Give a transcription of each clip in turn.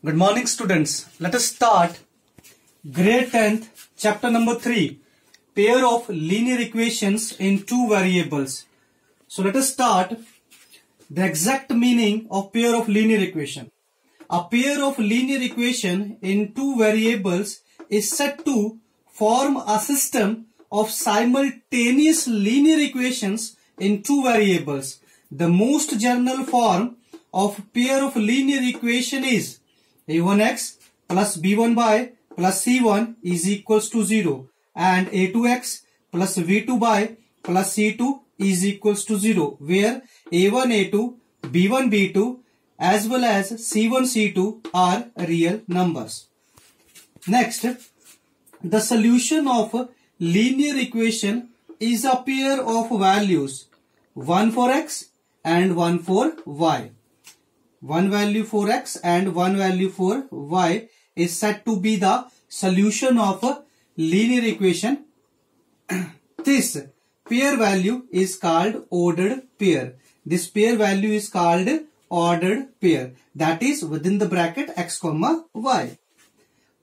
Good morning, students. Let us start grade 10th, chapter number 3, pair of linear equations in two variables. So let us start the exact meaning of pair of linear equation. A pair of linear equation in two variables is said to form a system of simultaneous linear equations in two variables. The most general form of pair of linear equation is a1x plus b1y plus c1 is equals to 0 and a2x plus v2y plus c2 is equals to 0, where a1 a2 b1 b2 as well as c1 c2 are real numbers. Next, the solution of linear equation is a pair of values, one for x and one for y. One value for x and one value for y is said to be the solution of a linear equation. This pair value is called ordered pair. This pair value is called ordered pair, that is within the bracket x comma y.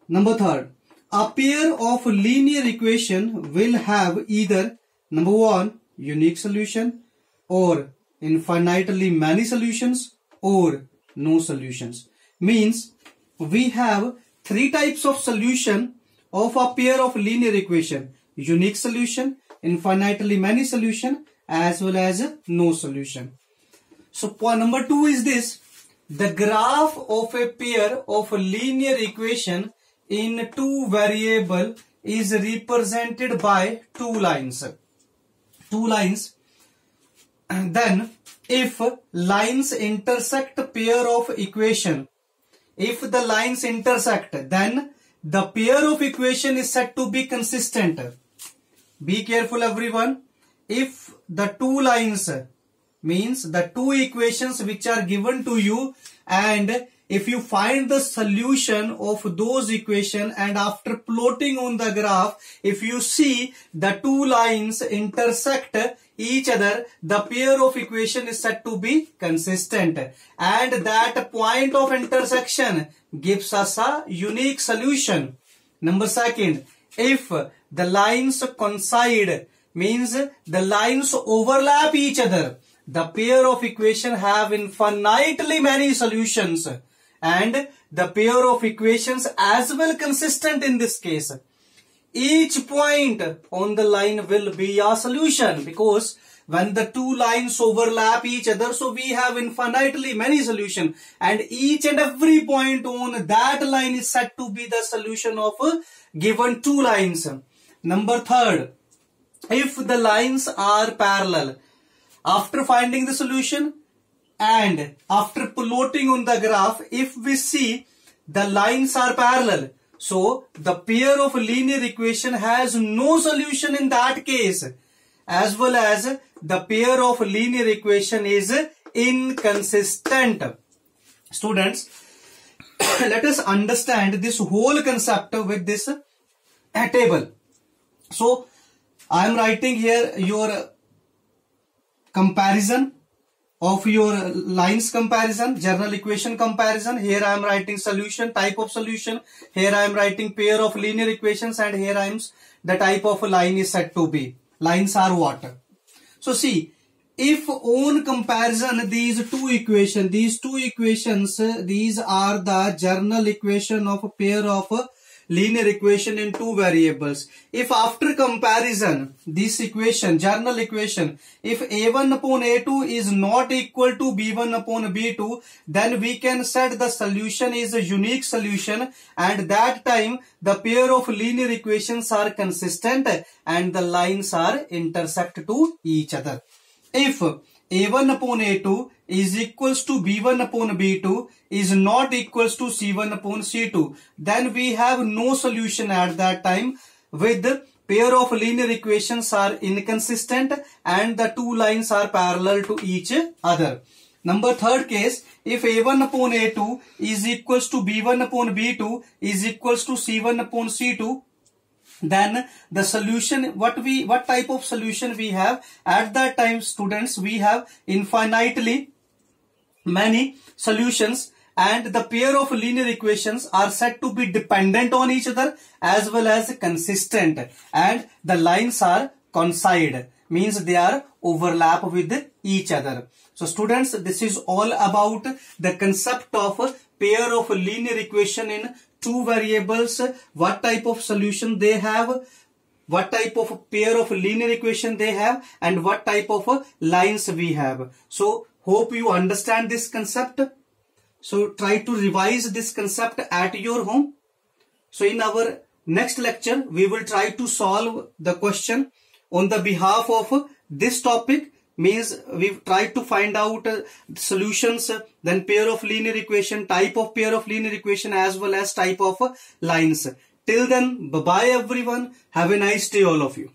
Number third, a pair of linear equation will have either number one, unique solution, or infinitely many solutions, or no solutions. Means we have three types of solution of a pair of linear equation: unique solution, infinitely many solution, as well as no solution. So point number 2 is this: the graph of a pair of linear equation in two variable is represented by two lines. Then if lines intersect pair of equation, if the lines intersect, then the pair of equation is said to be consistent. Be careful everyone. If the two lines means the two equations which are given to you, and if you find the solution of those equations, and after plotting on the graph, if you see the two lines intersect each other, the pair of equation is said to be consistent, and that point of intersection gives us a unique solution. Number second, if the lines coincide, means the lines overlap each other, the pair of equation have infinitely many solutions, and the pair of equations as well consistent in this case. Each point on the line will be a solution, because when the two lines overlap each other, so we have infinitely many solutions, and each and every point on that line is said to be the solution of given two lines. Number third, if the lines are parallel, after finding the solution and after plotting on the graph, if we see the lines are parallel, so the pair of linear equation has no solution in that case, as well as the pair of linear equation is inconsistent. Students, let us understand this whole concept with this table. So I am writing here your comparison of your lines comparison, general equation comparison. Here I am writing solution, type of solution. Here I am writing pair of linear equations, and here I am the type of line is said to be. Lines are what? So see, if on comparison these two equations, these are the general equation of a pair of linear equation in two variables. If after comparison this equation, general equation, if a1 upon a2 is not equal to b1 upon b2, then we can set the solution is a unique solution, and that time the pair of linear equations are consistent and the lines are intersect to each other. If a1 upon a2 is equals to b1 upon b2 is not equals to c1 upon c2, then we have no solution at that time, with pair of linear equations are inconsistent and the two lines are parallel to each other. Number third case, if a1 upon a2 is equals to b1 upon b2 is equals to c1 upon c2, then the solution, what type of solution we have at that time, students? We have infinitely many solutions, and the pair of linear equations are said to be dependent on each other as well as consistent, and the lines are coincide, means they are overlap with each other. So students, this is all about the concept of pair of linear equation in two variables, what type of solution they have, what type of pair of linear equation they have, and what type of lines we have. So hope you understand this concept. So try to revise this concept at your home. So in our next lecture, we will try to solve the question on the behalf of this topic, means we try to find out solutions, then pair of linear equation, type of pair of linear equation, as well as type of lines. Till then, bye bye everyone. Have a nice day all of you.